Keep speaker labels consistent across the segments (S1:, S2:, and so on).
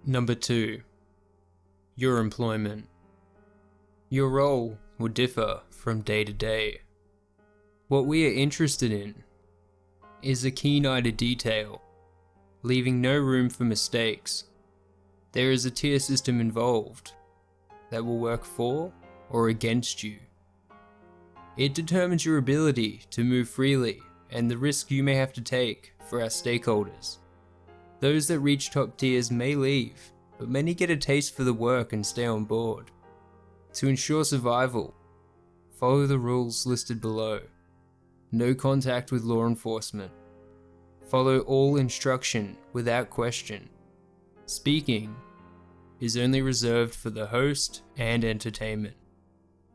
S1: Number 2. Your employment. Your role will differ from day to day. What we are interested in is a keen eye to detail, leaving no room for mistakes. There is a tier system involved that will work for or against you. It determines your ability to move freely and the risk you may have to take for our stakeholders. Those that reach top tiers may leave, but many get a taste for the work and stay on board. To ensure survival, follow the rules listed below. No contact with law enforcement. Follow all instruction without question. Speaking is only reserved for the host and entertainment.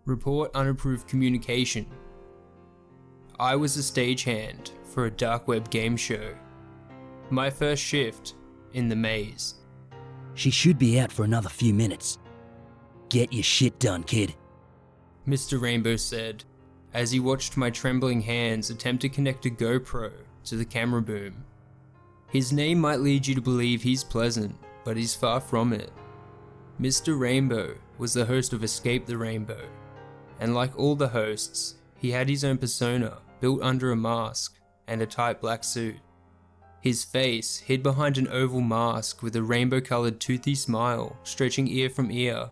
S1: Report unapproved communication. I was a stagehand for a Darkweb game show. My first shift in the maze.
S2: She should be out for another few minutes. Get your shit done, kid.
S1: Mr. Rainbow said, as he watched my trembling hands attempt to connect a GoPro to the camera boom. His name might lead you to believe he's pleasant, but he's far from it. Mr. Rainbow was the host of Escape the Rainbow, and like all the hosts, he had his own persona built under a mask and a tight black suit. His face hid behind an oval mask with a rainbow-coloured toothy smile stretching ear from ear.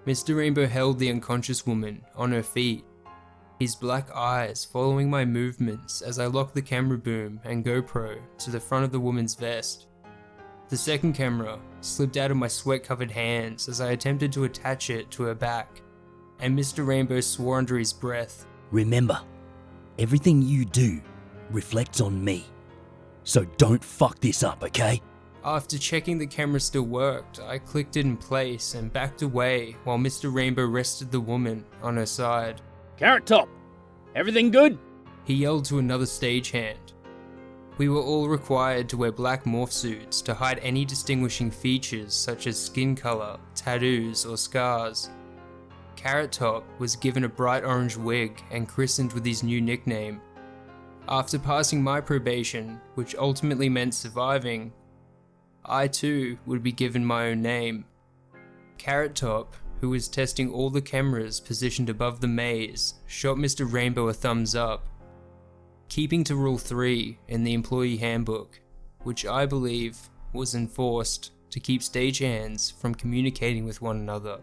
S1: Mr. Rainbow held the unconscious woman on her feet, his black eyes following my movements as I locked the camera boom and GoPro to the front of the woman's vest. The second camera slipped out of my sweat-covered hands as I attempted to attach it to her back, and Mr. Rainbow swore under his breath,
S2: Remember, everything you do reflects on me. So don't fuck this up, okay?
S1: After checking the camera still worked, I clicked it in place and backed away while Mr. Rainbow rested the woman on her side.
S3: Carrot Top, everything good?
S1: He yelled to another stagehand. We were all required to wear black morph suits to hide any distinguishing features such as skin color, tattoos, or scars. Carrot Top was given a bright orange wig and christened with his new nickname. After passing my probation, which ultimately meant surviving, I too would be given my own name. Carrot Top, who was testing all the cameras positioned above the maze, shot Mr. Rainbow a thumbs up, keeping to Rule 3 in the employee handbook, which I believe was enforced to keep stagehands from communicating with one another.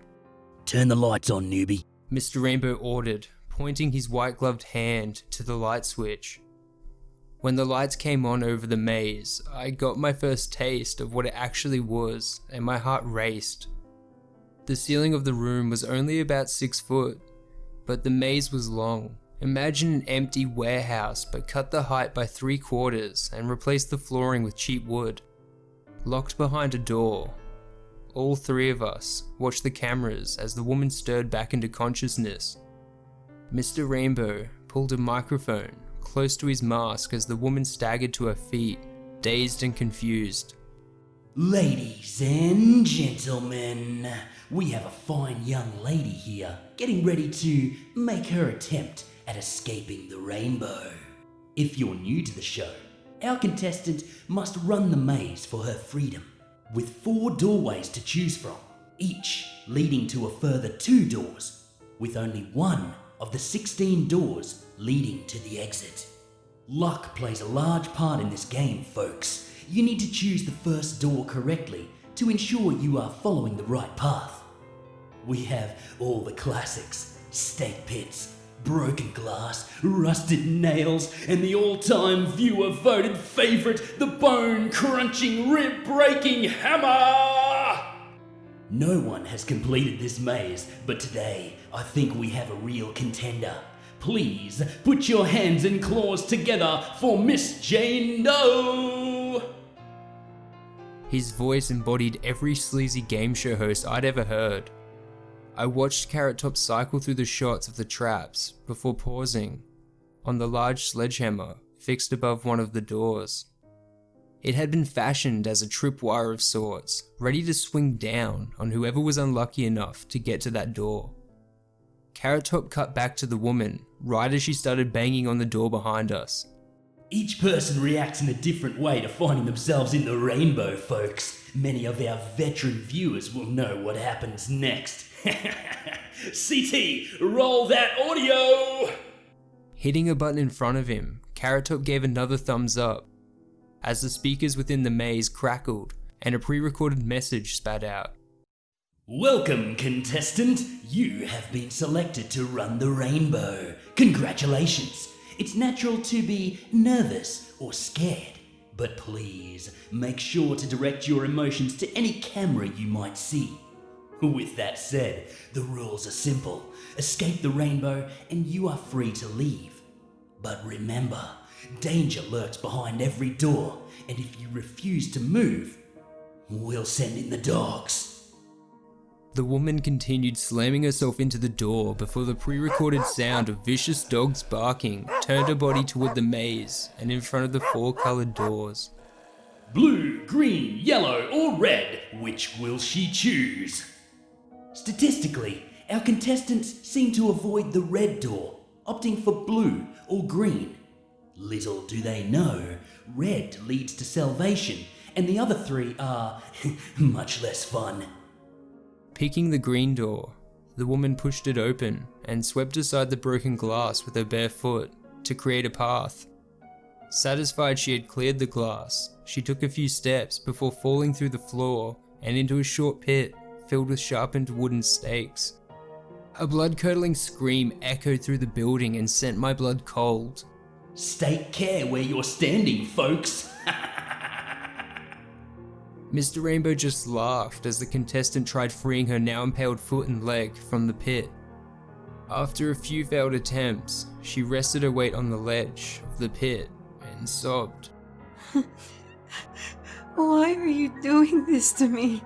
S2: Turn the lights on, newbie.
S1: Mr. Rainbow ordered, pointing his white-gloved hand to the light switch. When the lights came on over the maze, I got my first taste of what it actually was, and my heart raced. The ceiling of the room was only about 6 foot, but the maze was long. Imagine an empty warehouse, but cut the height by 3/4 and replace the flooring with cheap wood. Locked behind a door, all three of us watched the cameras as the woman stirred back into consciousness. Mr. Rainbow pulled a microphone close to his mask as the woman staggered to her feet, dazed and confused.
S2: Ladies and gentlemen, we have a fine young lady here getting ready to make her attempt at escaping the rainbow. If you're new to the show, our contestant must run the maze for her freedom, with 4 doorways to choose from, each leading to a further 2 doors, with only one of the 16 doors leading to the exit. Luck plays a large part in this game, folks. You need to choose the first door correctly to ensure you are following the right path. We have all the classics: steak pits, broken glass, rusted nails, and the all-time viewer-voted favourite, the bone-crunching, rib-breaking hammer! No one has completed this maze, but today I think we have a real contender. Please put your hands and claws together for Miss Jane Doe!
S1: His voice embodied every sleazy game show host I'd ever heard. I watched Carrot Top cycle through the shots of the traps before pausing on the large sledgehammer fixed above one of the doors. It had been fashioned as a tripwire of sorts, ready to swing down on whoever was unlucky enough to get to that door. Carrot Top cut back to the woman right as she started banging on the door behind us.
S2: Each person reacts in a different way to finding themselves in the rainbow, folks. Many of our veteran viewers will know what happens next. CT, roll that audio!
S1: Hitting a button in front of him, Carrot Top gave another thumbs up as the speakers within the maze crackled and a pre-recorded message spat out.
S2: Welcome, contestant. You have been selected to run the rainbow. Congratulations. It's natural to be nervous or scared, but please make sure to direct your emotions to any camera you might see. With that said, the rules are simple. Escape the rainbow and you are free to leave. But remember, danger lurks behind every door, and if you refuse to move, we'll send in the dogs.
S1: The woman continued slamming herself into the door before the pre-recorded sound of vicious dogs barking turned her body toward the maze and in front of the 4 colored doors.
S2: Blue, green, yellow, or red, which will she choose? Statistically, our contestants seem to avoid the red door, opting for blue or green. Little do they know, red leads to salvation, and the other 3 are much less fun.
S1: Picking the green door, the woman pushed it open and swept aside the broken glass with her bare foot to create a path. Satisfied she had cleared the glass, she took a few steps before falling through the floor and into a short pit filled with sharpened wooden stakes. A blood-curdling scream echoed through the building and sent my blood cold.
S2: Take care where you're standing, folks.
S1: Mr. Rainbow just laughed as the contestant tried freeing her now impaled foot and leg from the pit. After a few failed attempts, she rested her weight on the ledge of the pit and sobbed.
S4: Why are you doing this to me?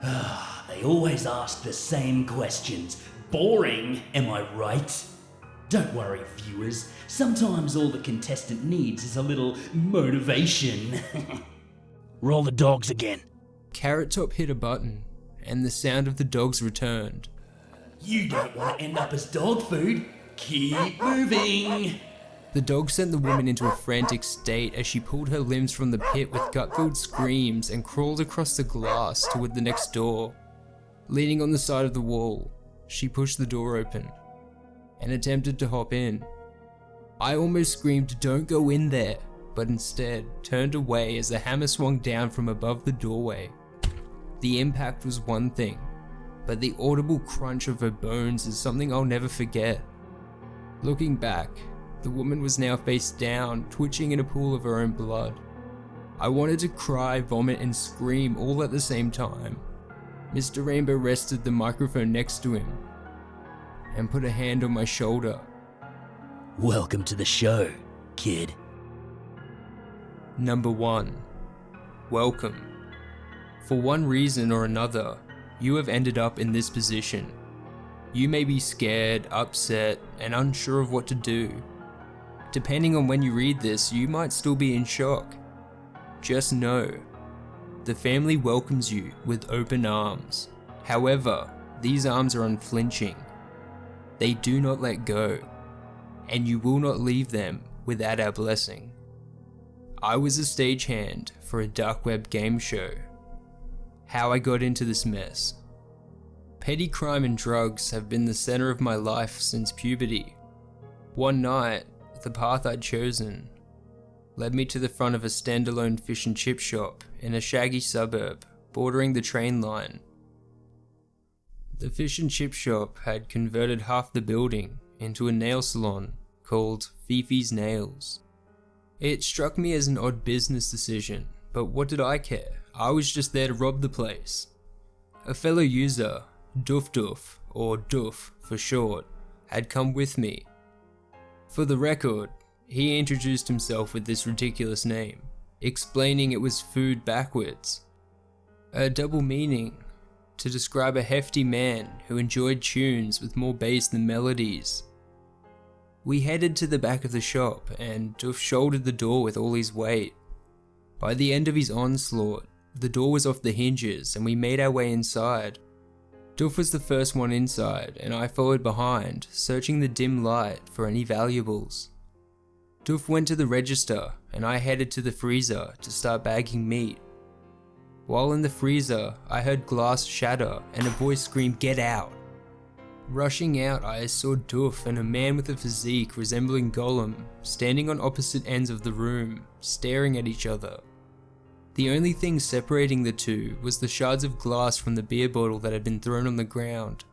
S2: They always ask the same questions. Boring, am I right? Don't worry, viewers. Sometimes all the contestant needs is a little motivation. Roll the dogs again.
S1: Carrot Top hit a button, and the sound of the dogs returned.
S2: You don't want to end up as dog food. Keep moving.
S1: The dog sent the woman into a frantic state as she pulled her limbs from the pit with gut-filled screams and crawled across the glass toward the next door. Leaning on the side of the wall, she pushed the door open and attempted to hop in. I almost screamed, "Don't go in there," but instead turned away as the hammer swung down from above the doorway. The impact was one thing, but the audible crunch of her bones is something I'll never forget. Looking back, the woman was now face down, twitching in a pool of her own blood. I wanted to cry, vomit, and scream all at the same time. Mr. Rainbow rested the microphone next to him and put a hand on my shoulder.
S2: Welcome to the show, kid.
S1: Number 1. Welcome. For one reason or another, you have ended up in this position. You may be scared, upset, and unsure of what to do. Depending on when you read this, you might still be in shock. Just know, the family welcomes you with open arms. However, these arms are unflinching. They do not let go, and you will not leave them without our blessing. I was a stagehand for a Darkweb game show. How I got into this mess. Petty crime and drugs have been the center of my life since puberty. One night, the path I'd chosen led me to the front of a standalone fish and chip shop in a shaggy suburb bordering the train line. The fish and chip shop had converted half the building into a nail salon called Fifi's Nails. It struck me as an odd business decision, but what did I care? I was just there to rob the place. A fellow user, Doof Doof, or Doof for short, had come with me. For the record, he introduced himself with this ridiculous name, explaining it was food backwards. A double meaning to describe a hefty man who enjoyed tunes with more bass than melodies. We headed to the back of the shop and Doof shouldered the door with all his weight. By the end of his onslaught, the door was off the hinges and we made our way inside. Doof was the first one inside and I followed behind, searching the dim light for any valuables. Duff went to the register and I headed to the freezer to start bagging meat. While in the freezer, I heard glass shatter and a voice scream, "Get out!" Rushing out, I saw Duff and a man with a physique resembling Gollum standing on opposite ends of the room, staring at each other. The only thing separating the two was the shards of glass from the beer bottle that had been thrown on the ground.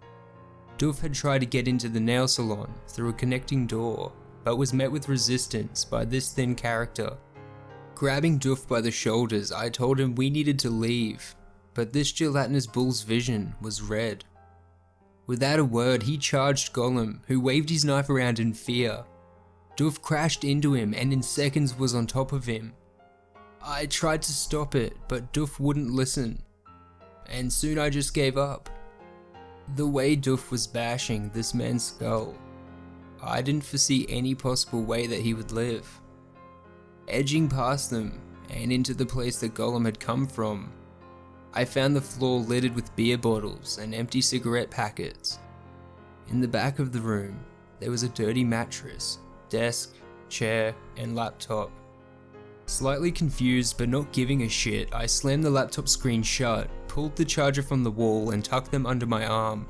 S1: Duff had tried to get into the nail salon through a connecting door, but was met with resistance by this thin character. Grabbing Duff by the shoulders, I told him we needed to leave, but this gelatinous bull's vision was red. Without a word, he charged Gollum, who waved his knife around in fear. Duff crashed into him and in seconds was on top of him. I tried to stop it, but Duff wouldn't listen, and soon I just gave up. The way Duff was bashing this man's skull, I didn't foresee any possible way that he would live. Edging past them and into the place that Gollum had come from, I found the floor littered with beer bottles and empty cigarette packets. In the back of the room, there was a dirty mattress, desk, chair, and laptop. Slightly confused but not giving a shit, I slammed the laptop screen shut, pulled the charger from the wall and tucked them under my arm.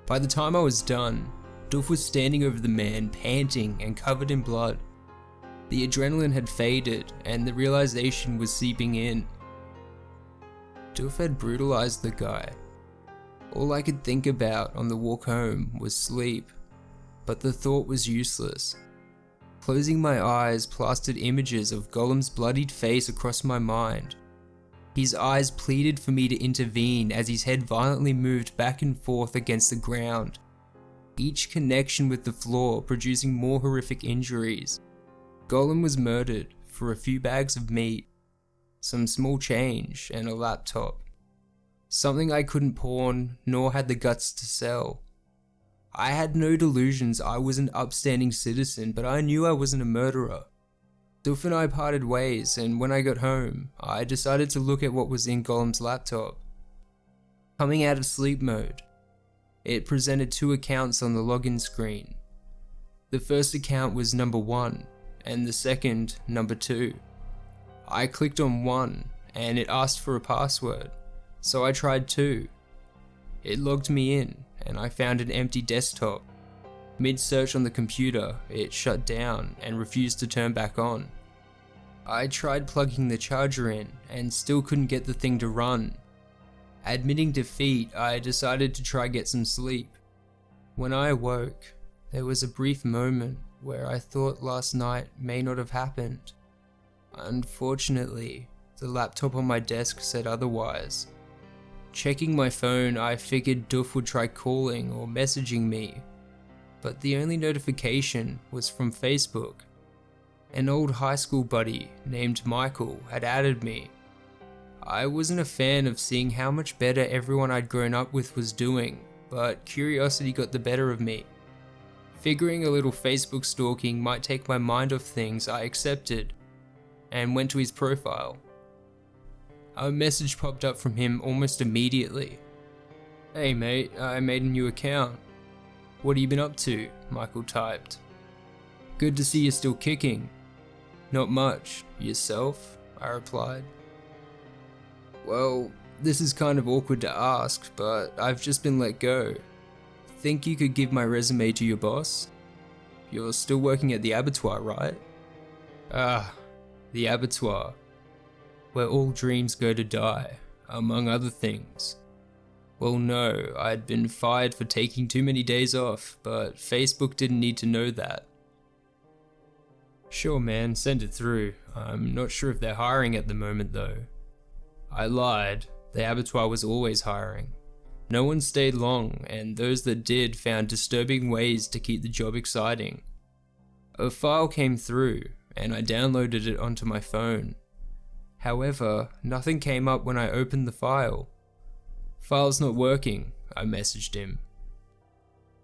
S1: By the time I was done, Duff was standing over the man, panting and covered in blood. The adrenaline had faded and the realization was seeping in. Duff had brutalized the guy. All I could think about on the walk home was sleep, but the thought was useless. Closing my eyes plastered images of Gollum's bloodied face across my mind. His eyes pleaded for me to intervene as his head violently moved back and forth against the ground, each connection with the floor producing more horrific injuries. Gollum was murdered for a few bags of meat, some small change, and a laptop. Something I couldn't pawn, nor had the guts to sell. I had no delusions I was an upstanding citizen, but I knew I wasn't a murderer. Duff and I parted ways, and when I got home, I decided to look at what was in Gollum's laptop. Coming out of sleep mode, it presented two accounts on the login screen. The first account was number 1, and the second, number 2. I clicked on 1, and it asked for a password, so I tried 2. It logged me in, and I found an empty desktop. Mid-search on the computer, it shut down and refused to turn back on. I tried plugging the charger in, and still couldn't get the thing to run. Admitting defeat, I decided to try get some sleep. When I awoke, there was a brief moment where I thought last night may not have happened. Unfortunately, the laptop on my desk said otherwise. Checking my phone, I figured Duff would try calling or messaging me, but the only notification was from Facebook. An old high school buddy named Michael had added me. I wasn't a fan of seeing how much better everyone I'd grown up with was doing, but curiosity got the better of me. Figuring a little Facebook stalking might take my mind off things, I accepted, and went to his profile. A message popped up from him almost immediately. "Hey mate, I made a new account. What have you been up to?" Michael typed. "Good to see you're still kicking." "Not much. Yourself?" I replied. "Well, this is kind of awkward to ask, but I've just been let go. Think you could give my resume to your boss? You're still working at the abattoir, right?" "Ah, the abattoir. Where all dreams go to die, among other things." Well, no, I'd been fired for taking too many days off, but Facebook didn't need to know that. "Sure man, send it through. I'm not sure if they're hiring at the moment though." I lied, the abattoir was always hiring. No one stayed long, and those that did found disturbing ways to keep the job exciting. A file came through, and I downloaded it onto my phone. However, nothing came up when I opened the file. "File's not working," I messaged him.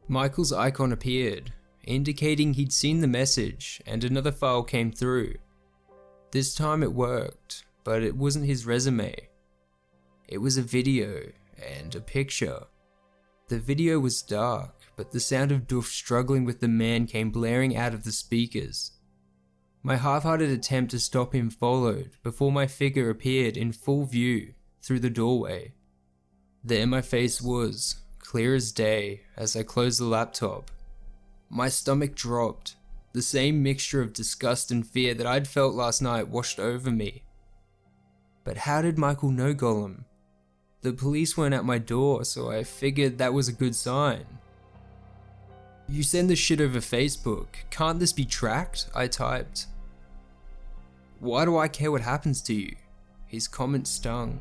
S1: Michael's icon appeared, indicating he'd seen the message, and another file came through. This time it worked, but it wasn't his resume. It was a video and a picture. The video was dark, but the sound of Duff struggling with the man came blaring out of the speakers. My half-hearted attempt to stop him followed before my figure appeared in full view through the doorway. There my face was, clear as day, as I closed the laptop. My stomach dropped. The same mixture of disgust and fear that I'd felt last night washed over me. But how did Michael know Gollum? The police weren't at my door, so I figured that was a good sign. "You send this shit over Facebook. Can't this be tracked?" I typed. "Why do I care what happens to you?" His comment stung.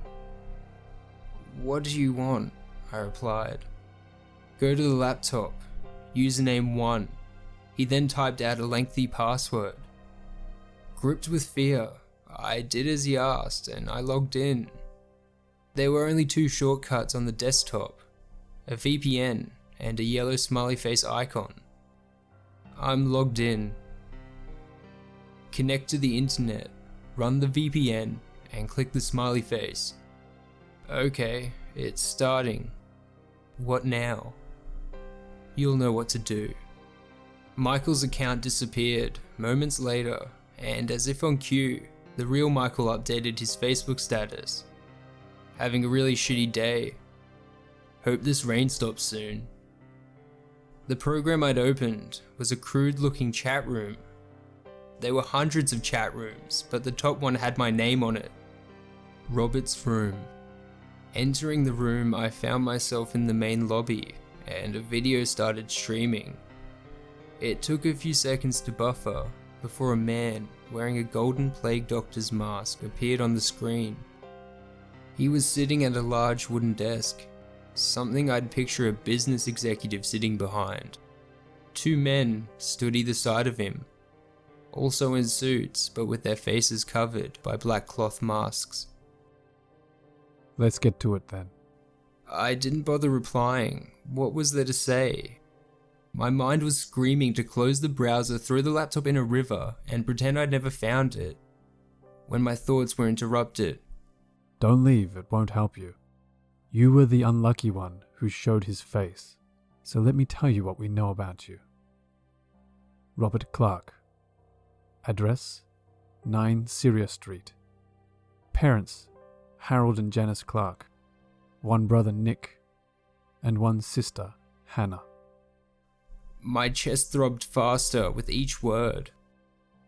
S1: "What do you want?" I replied. "Go to the laptop. Username 1. He then typed out a lengthy password. Gripped with fear, I did as he asked and I logged in. There were only 2 shortcuts on the desktop, a VPN and a yellow smiley face icon. I'm logged in. Connect to the internet, run the VPN and click the smiley face. Okay, it's starting. What now? You'll know what to do. Michael's account disappeared moments later, and as if on cue, the real Michael updated his Facebook status. Having a really shitty day. Hope this rain stops soon. The program I'd opened was a crude looking chat room. There were hundreds of chat rooms, but the top one had my name on it. Robert's room. Entering the room, I found myself in the main lobby, and a video started streaming. It took a few seconds to buffer before a man wearing a golden plague doctor's mask appeared on the screen. He was sitting at a large wooden desk, something I'd picture a business executive sitting behind. 2 men stood either side of him, also in suits but with their faces covered by black cloth masks.
S5: Let's get to it then.
S1: I didn't bother replying. What was there to say? My mind was screaming to close the browser, throw the laptop in a river, and pretend I'd never found it, when my thoughts were interrupted.
S5: Don't leave, it won't help you. You were the unlucky one who showed his face, so let me tell you what we know about you. Robert Clark. Address: 9 Syria Street. Parents: Harold and Janice Clark. 1 brother, Nick, and 1 sister, Hannah.
S1: My chest throbbed faster with each word.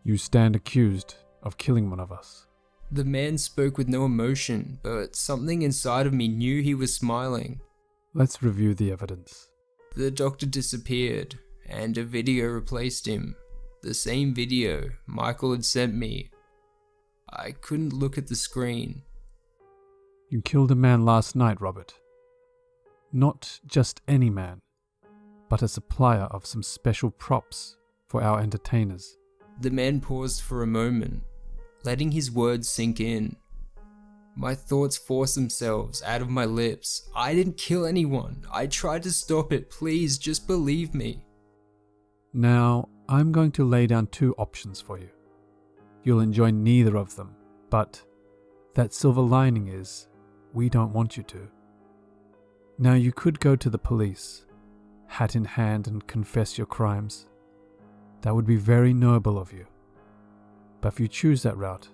S5: You stand accused of killing one of us.
S1: The man spoke with no emotion, but something inside of me knew he was smiling.
S5: Let's review the evidence.
S1: The doctor disappeared, and a video replaced him. The same video Michael had sent me. I couldn't look at the screen.
S5: You killed a man last night, Robert. Not just any man, but a supplier of some special props for our entertainers.
S1: The man paused for a moment, letting his words sink in. My thoughts forced themselves out of my lips. I didn't kill anyone. I tried to stop it. Please, just believe me.
S5: Now, I'm going to lay down 2 options for you. You'll enjoy neither of them, but that silver lining is, we don't want you to. Now, you could go to the police, hat in hand, and confess your crimes. That would be very noble of you. But if you choose that route,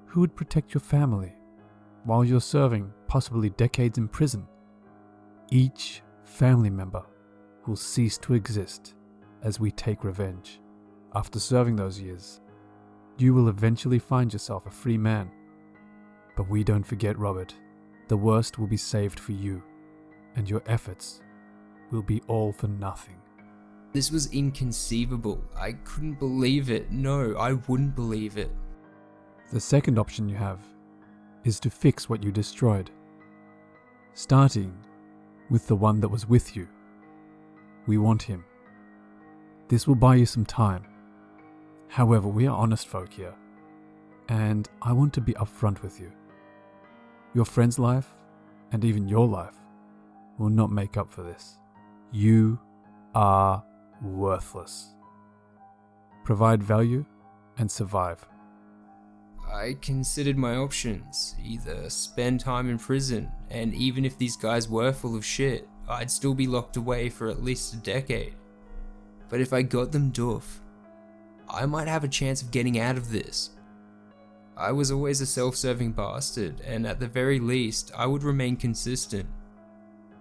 S5: who would protect your family while you're serving possibly decades in prison? Each family member will cease to exist as we take revenge. After serving those years, you will eventually find yourself a free man. But we don't forget, Robert. The worst will be saved for you, and your efforts will be all for nothing.
S1: This was inconceivable. I couldn't believe it. No, I wouldn't believe it.
S5: The second option you have is to fix what you destroyed, starting with the one that was with you. We want him. This will buy you some time. However, we are honest folk here, and I want to be upfront with you. Your friend's life, and even your life, will not make up for this. You are worthless. Provide value and survive.
S1: I considered my options. Either spend time in prison, and even if these guys were full of shit, I'd still be locked away for at least a decade. But if I got them doof, I might have a chance of getting out of this. I was always a self-serving bastard, and at the very least, I would remain consistent.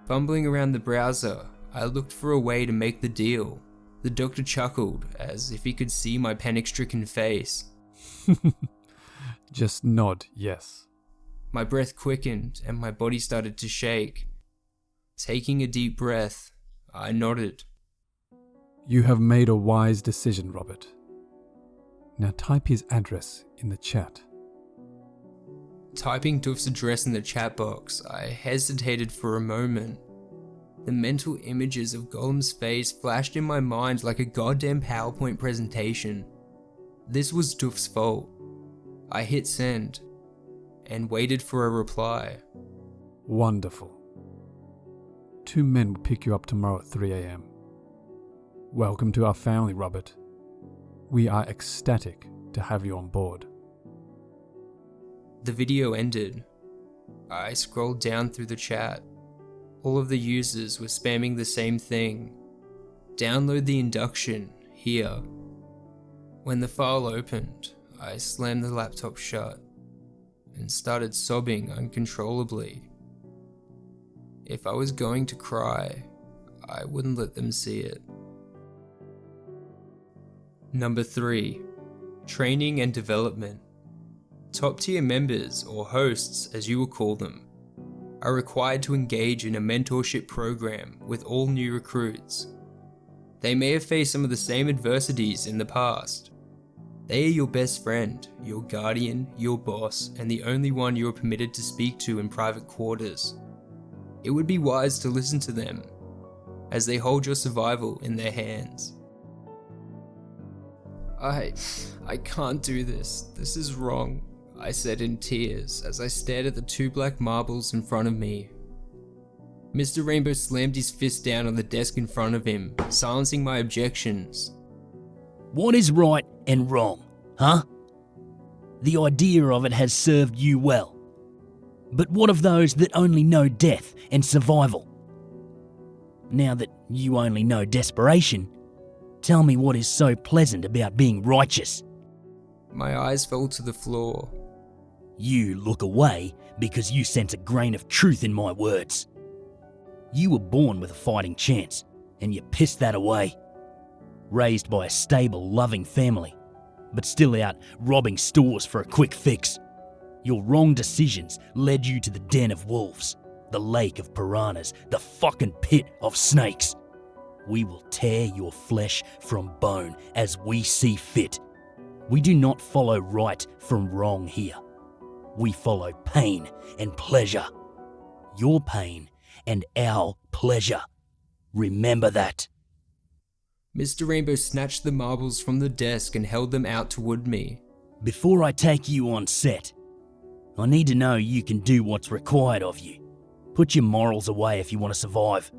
S1: Fumbling around the browser, I looked for a way to make the deal. The doctor chuckled, as if he could see my panic-stricken face.
S5: Just nod yes.
S1: My breath quickened, and my body started to shake. Taking a deep breath, I nodded.
S5: You have made a wise decision, Robert. Now type his address in the chat.
S1: Typing Duff's address in the chat box, I hesitated for a moment. The mental images of Golem's face flashed in my mind like a goddamn PowerPoint presentation. This was Duff's fault. I hit send, and waited for a reply.
S5: Wonderful. 2 men will pick you up tomorrow at 3 a.m. Welcome to our family, Robert. We are ecstatic to have you on board.
S1: The video ended. I scrolled down through the chat. All of the users were spamming the same thing. Download the induction here. When the file opened, I slammed the laptop shut and started sobbing uncontrollably. If I was going to cry, I wouldn't let them see it. Number 3. Training and development. Top tier members, or hosts as you will call them, are required to engage in a mentorship program with all new recruits. They may have faced some of the same adversities in the past. They are your best friend, your guardian, your boss, and the only one you are permitted to speak to in private quarters. It would be wise to listen to them, as they hold your survival in their hands. I can't do this. This is wrong, I said in tears as I stared at the 2 black marbles in front of me. Mr. Rainbow slammed his fist down on the desk in front of him, silencing my objections.
S2: What is right and wrong, huh? The idea of it has served you well. But what of those that only know death and survival? Now that you only know desperation, tell me what is so pleasant about being righteous.
S1: My eyes fell to the floor.
S2: You look away because you sense a grain of truth in my words. You were born with a fighting chance, and you pissed that away. Raised by a stable, loving family, but still out robbing stores for a quick fix. Your wrong decisions led you to the den of wolves, the lake of piranhas, the fucking pit of snakes. We will tear your flesh from bone as we see fit. We do not follow right from wrong here. We follow pain and pleasure. Your pain and our pleasure. Remember that.
S1: Mr. Rainbow snatched the marbles from the desk and held them out toward me.
S2: Before I take you on set, I need to know you can do what's required of you. Put your morals away if you want to survive.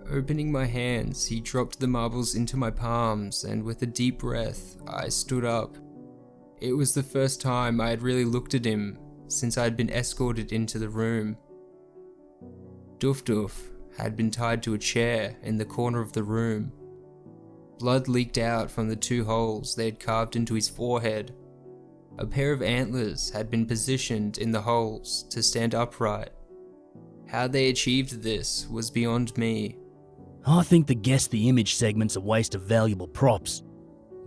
S1: Opening my hands, he dropped the marbles into my palms, and with a deep breath, I stood up. It was the first time I had really looked at him since I had been escorted into the room. Duff had been tied to a chair in the corner of the room. Blood leaked out from the 2 holes they had carved into his forehead. A pair of antlers had been positioned in the holes to stand upright. How they achieved this was beyond me.
S2: I think the guess the image segment's a waste of valuable props,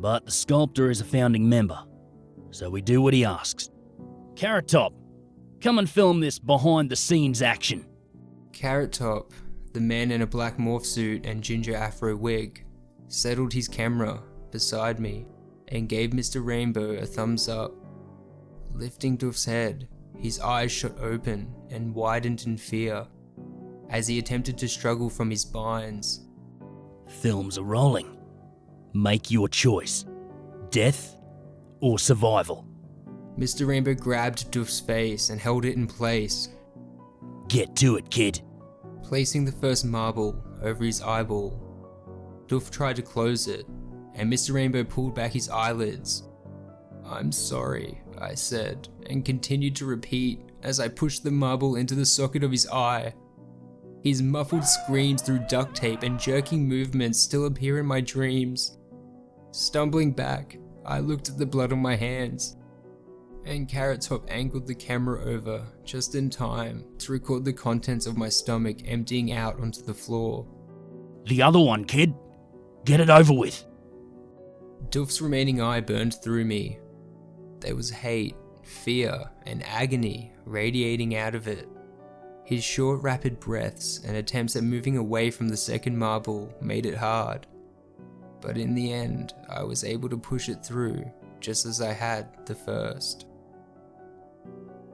S2: but the sculptor is a founding member, so we do what he asks. Carrot Top, come and film this behind the scenes action.
S1: Carrot Top, the man in a black morph suit and ginger afro wig, settled his camera beside me and gave Mr. Rainbow a thumbs up. Lifting Duff's head, his eyes shot open and widened in fear as he attempted to struggle from his binds.
S2: Films are rolling. Make your choice. Death or survival.
S1: Mr. Rainbow grabbed Duff's face and held it in place.
S2: Get to it, kid.
S1: Placing the first marble over his eyeball, Duff tried to close it, and Mr. Rainbow pulled back his eyelids. "I'm sorry," I said, and continued to repeat as I pushed the marble into the socket of his eye. His muffled screams through duct tape and jerking movements still appear in my dreams. Stumbling back, I looked at the blood on my hands, and Carrot Top angled the camera over just in time to record the contents of my stomach emptying out onto the floor.
S3: The other one, kid. Get it over with.
S1: Duff's remaining eye burned through me. There was hate, fear, and agony radiating out of it. His short, rapid breaths and attempts at moving away from the second marble made it hard. But in the end, I was able to push it through, just as I had the first.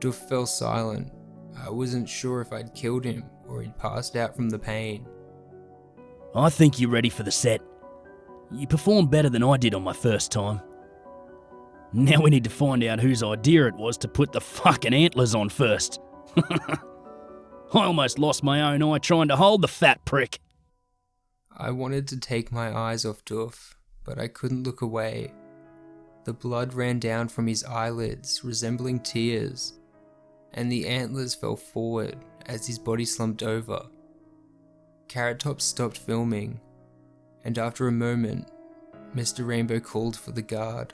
S1: Duff fell silent. I wasn't sure if I'd killed him or he'd passed out from the pain.
S3: I think you're ready for the set. You performed better than I did on my first time. Now we need to find out whose idea it was to put the fucking antlers on first. I almost lost my own eye trying to hold the fat prick.
S1: I wanted to take my eyes off Duff, but I couldn't look away. The blood ran down from his eyelids, resembling tears, and the antlers fell forward as his body slumped over. Carrot Top stopped filming, and after a moment, Mr. Rainbow called for the guard.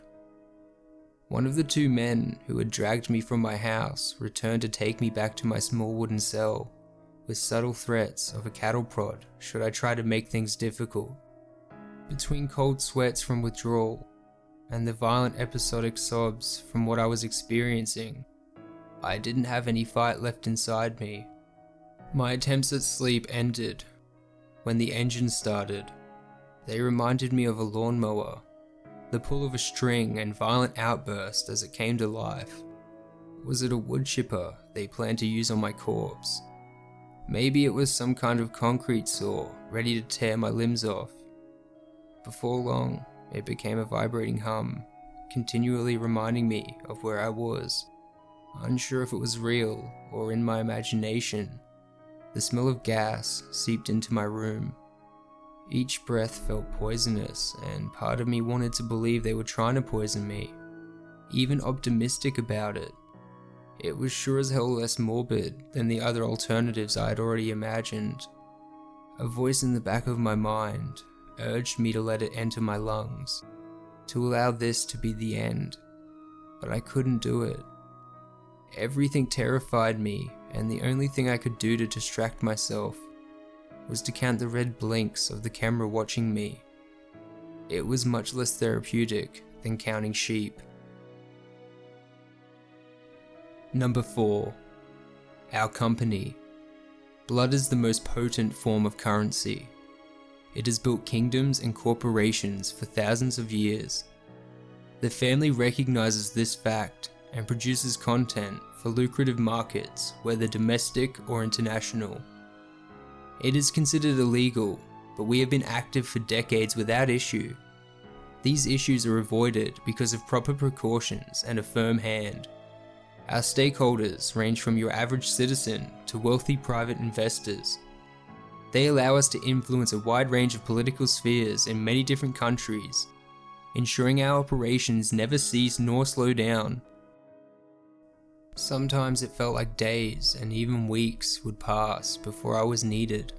S1: One of the two men who had dragged me from my house returned to take me back to my small wooden cell, with subtle threats of a cattle prod should I try to make things difficult. Between cold sweats from withdrawal and the violent episodic sobs from what I was experiencing, I didn't have any fight left inside me. My attempts at sleep ended when the engine started. They reminded me of a lawnmower, the pull of a string and violent outburst as it came to life. Was it a wood chipper they planned to use on my corpse? Maybe it was some kind of concrete saw ready to tear my limbs off. Before long, it became a vibrating hum, continually reminding me of where I was. Unsure if it was real or in my imagination, the smell of gas seeped into my room. Each breath felt poisonous, and part of me wanted to believe they were trying to poison me. Even optimistic about it. It was sure as hell less morbid than the other alternatives I had already imagined. A voice in the back of my mind urged me to let it enter my lungs, to allow this to be the end, but I couldn't do it. Everything terrified me, and the only thing I could do to distract myself was to count the red blinks of the camera watching me. It was much less therapeutic than counting sheep. Number 4. Our company. Blood is the most potent form of currency. It has built kingdoms and corporations for thousands of years. The family recognizes this fact and produces content for lucrative markets, whether domestic or international. It is considered illegal, but we have been active for decades without issue. These issues are avoided because of proper precautions and a firm hand. Our stakeholders range from your average citizen to wealthy private investors. They allow us to influence a wide range of political spheres in many different countries, ensuring our operations never cease nor slow down. Sometimes it felt like days and even weeks would pass before I was needed.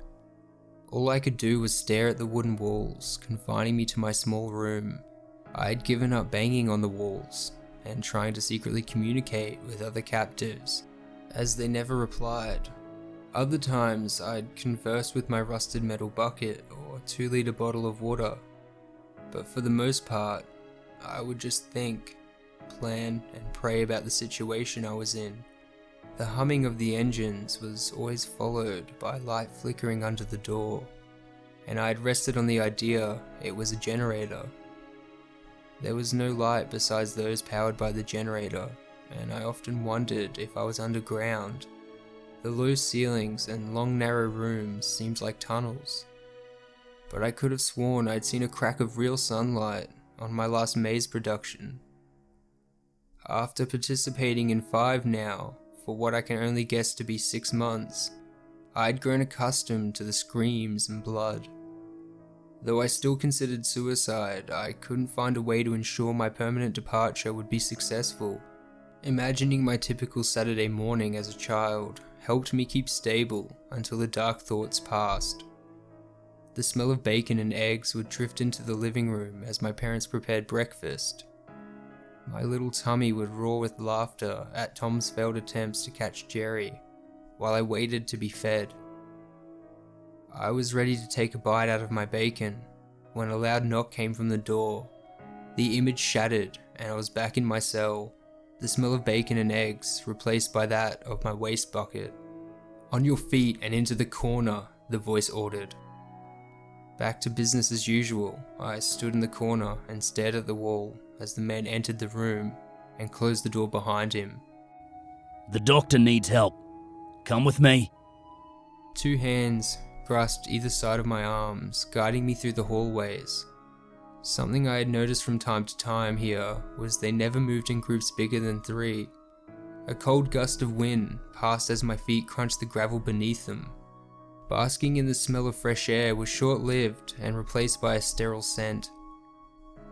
S1: All I could do was stare at the wooden walls, confining me to my small room. I had given up banging on the walls and trying to secretly communicate with other captives, as they never replied. Other times I'd converse with my rusted metal bucket or 2-liter bottle of water, but for the most part, I would just think, plan, and pray about the situation I was in. The humming of the engines was always followed by light flickering under the door, and I had rested on the idea it was a generator. There was no light besides those powered by the generator, and I often wondered if I was underground. The low ceilings and long narrow rooms seemed like tunnels, but I could have sworn I'd seen a crack of real sunlight on my last maze production. After participating in 5 now, for what I can only guess to be 6 months, I'd grown accustomed to the screams and blood. Though I still considered suicide, I couldn't find a way to ensure my permanent departure would be successful. Imagining my typical Saturday morning as a child helped me keep stable until the dark thoughts passed. The smell of bacon and eggs would drift into the living room as my parents prepared breakfast, My little tummy would roar with laughter at Tom's failed attempts to catch Jerry, while I waited to be fed. I was ready to take a bite out of my bacon, when a loud knock came from the door. The image shattered, and I was back in my cell, the smell of bacon and eggs replaced by that of my waste bucket. "On your feet and into the corner," the voice ordered. Back to business as usual, I stood in the corner and stared at the wall as the man entered the room and closed the door behind him.
S3: The doctor needs help. Come with me.
S1: 2 hands grasped either side of my arms, guiding me through the hallways. Something I had noticed from time to time here was they never moved in groups bigger than 3. A cold gust of wind passed as my feet crunched the gravel beneath them. Basking in the smell of fresh air was short-lived and replaced by a sterile scent.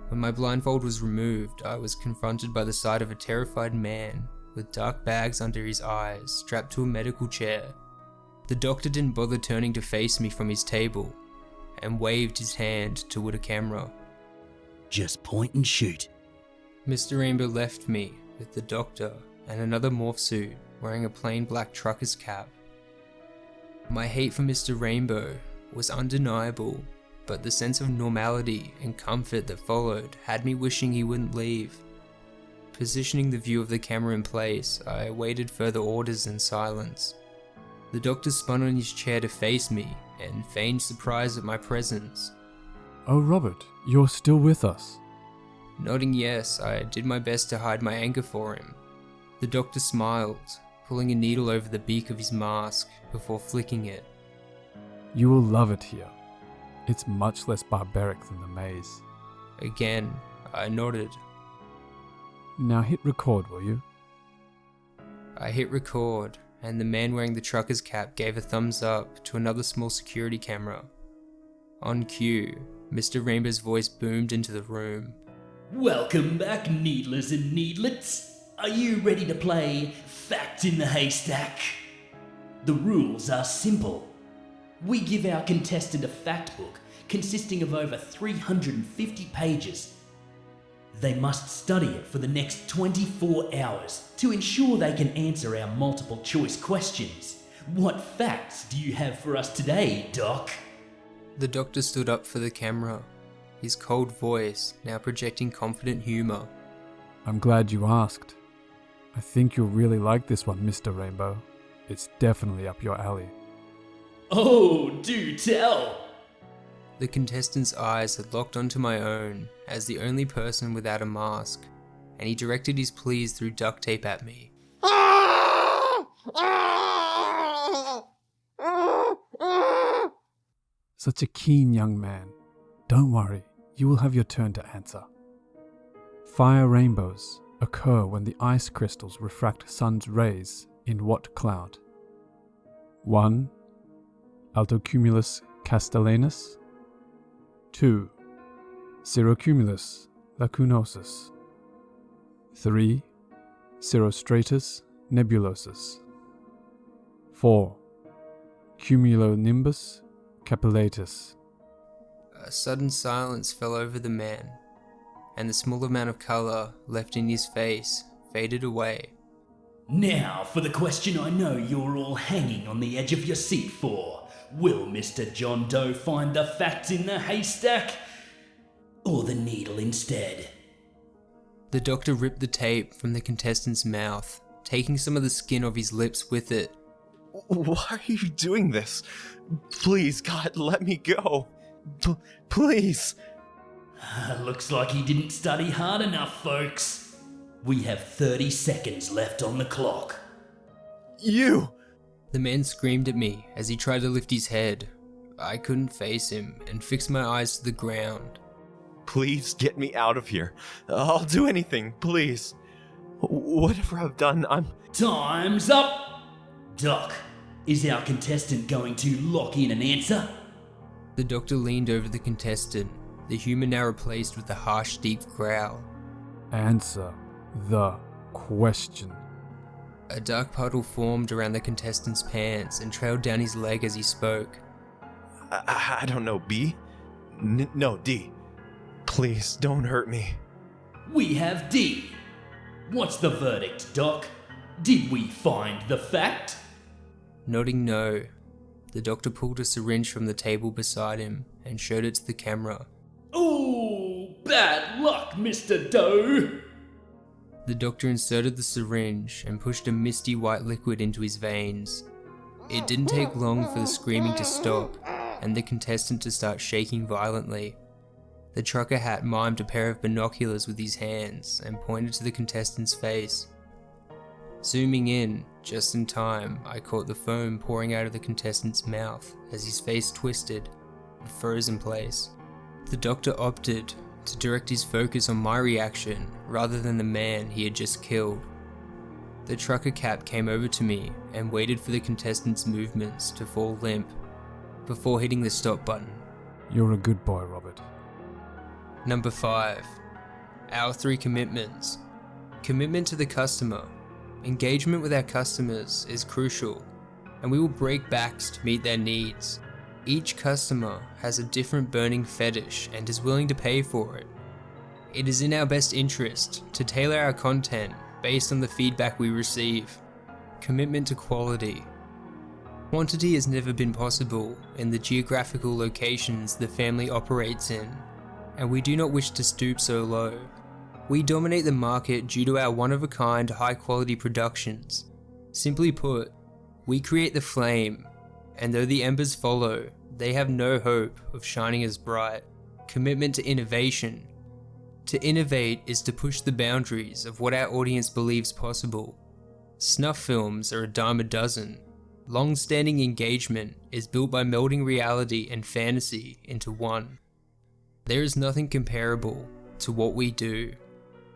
S1: When my blindfold was removed, I was confronted by the sight of a terrified man with dark bags under his eyes strapped to a medical chair. The doctor didn't bother turning to face me from his table and waved his hand toward a camera.
S2: Just point and shoot.
S1: Mr. Rainbow left me with the doctor and another morph suit wearing a plain black trucker's cap. My hate for Mr. Rainbow was undeniable, but the sense of normality and comfort that followed had me wishing he wouldn't leave. Positioning the view of the camera in place, I awaited further orders in silence. The doctor spun on his chair to face me and feigned surprise at my presence.
S5: "Oh, Robert, you're still with us."
S1: Nodding yes, I did my best to hide my anger for him. The doctor smiled, pulling a needle over the beak of his mask before flicking it.
S5: "You will love it here. It's much less barbaric than the maze."
S1: Again, I nodded.
S5: "Now hit record, will you?"
S1: I hit record, and the man wearing the trucker's cap gave a thumbs up to another small security camera. On cue, Mr. Rainbow's voice boomed into the room.
S2: Welcome back, needlers and needlets. Are you ready to play Fact in the Haystack? The rules are simple. We give our contestant a fact book consisting of over 350 pages. They must study it for the next 24 hours to ensure they can answer our multiple choice questions. What facts do you have for us today, Doc?
S1: The doctor stood up for the camera, his cold voice now projecting confident humor.
S5: "I'm glad you asked. I think you'll really like this one, Mr. Rainbow. It's definitely up your alley."
S2: Oh, do tell!
S1: The contestant's eyes had locked onto my own as the only person without a mask, and he directed his pleas through duct tape at me.
S5: Such a keen young man. Don't worry, you will have your turn to answer. Fire rainbows occur when the ice crystals refract sun's rays in what cloud? 1. Altocumulus castellanus. 2. Cirrocumulus lacunosus. 3. Cirrostratus nebulosus. 4. Cumulonimbus capillatus.
S1: A sudden silence fell over the man, and the small amount of colour left in his face faded away.
S2: Now for the question I know you're all hanging on the edge of your seat for. Will Mr. John Doe find the facts in the haystack? Or the needle instead?
S1: The doctor ripped the tape from the contestant's mouth, taking some of the skin off his lips with it.
S6: Why are you doing this? Please, God, let me go. Please.
S2: Looks like he didn't study hard enough, folks. We have 30 seconds left on the clock.
S6: You!
S1: The man screamed at me as he tried to lift his head. I couldn't face him and fixed my eyes to the ground.
S6: Please get me out of here. I'll do anything, please. Whatever I've done,
S2: Time's up! Doc, is our contestant going to lock in an answer?
S1: The doctor leaned over the contestant, the human now replaced with a harsh, deep growl.
S5: Answer the question.
S1: A dark puddle formed around the contestant's pants and trailed down his leg as he spoke.
S6: I don't know, B? No, D. Please, don't hurt me.
S2: We have D. What's the verdict, Doc? Did we find the fact?
S1: Nodding no, the doctor pulled a syringe from the table beside him and showed it to the camera.
S2: Ooh, bad luck, Mr. Doe.
S1: The doctor inserted the syringe and pushed a misty white liquid into his veins. It didn't take long for the screaming to stop and the contestant to start shaking violently. The trucker hat mimed a pair of binoculars with his hands and pointed to the contestant's face. Zooming in, just in time, I caught the foam pouring out of the contestant's mouth as his face twisted and froze in place. The doctor opted to direct his focus on my reaction rather than the man he had just killed. The trucker cap came over to me and waited for the contestant's movements to fall limp before hitting the stop button.
S5: You're a good boy, Robert.
S1: Number 5. Our 3 commitments. Commitment to the customer. Engagement with our customers is crucial, and we will break backs to meet their needs. Each customer has a different burning fetish and is willing to pay for it. It is in our best interest to tailor our content based on the feedback we receive. Commitment to quality. Quantity has never been possible in the geographical locations the family operates in, and we do not wish to stoop so low. We dominate the market due to our one-of-a-kind, high-quality productions. Simply put, we create the flame, and though the embers follow, they have no hope of shining as bright. Commitment to innovation. To innovate is to push the boundaries of what our audience believes possible. Snuff films are a dime a dozen. Long-standing engagement is built by melding reality and fantasy into one. There is nothing comparable to what we do,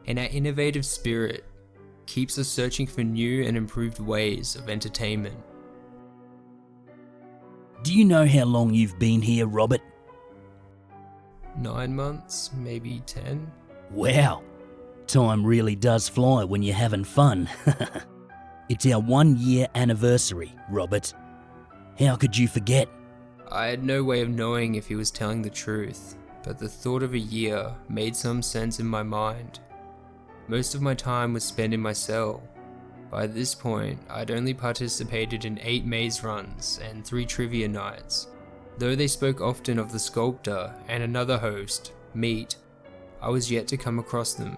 S1: and our innovative spirit keeps us searching for new and improved ways of entertainment.
S3: Do you know how long you've been here, Robert?
S1: 9 months, maybe 10.
S3: Wow, time really does fly when you're having fun. It's our 1-year anniversary, Robert. How could you forget?
S1: I had no way of knowing if he was telling the truth, but the thought of a year made some sense in my mind. Most of my time was spent in my cell. By this point, I'd only participated in 8 maze runs and 3 trivia nights. Though they spoke often of the sculptor and another host, Meat, I was yet to come across them.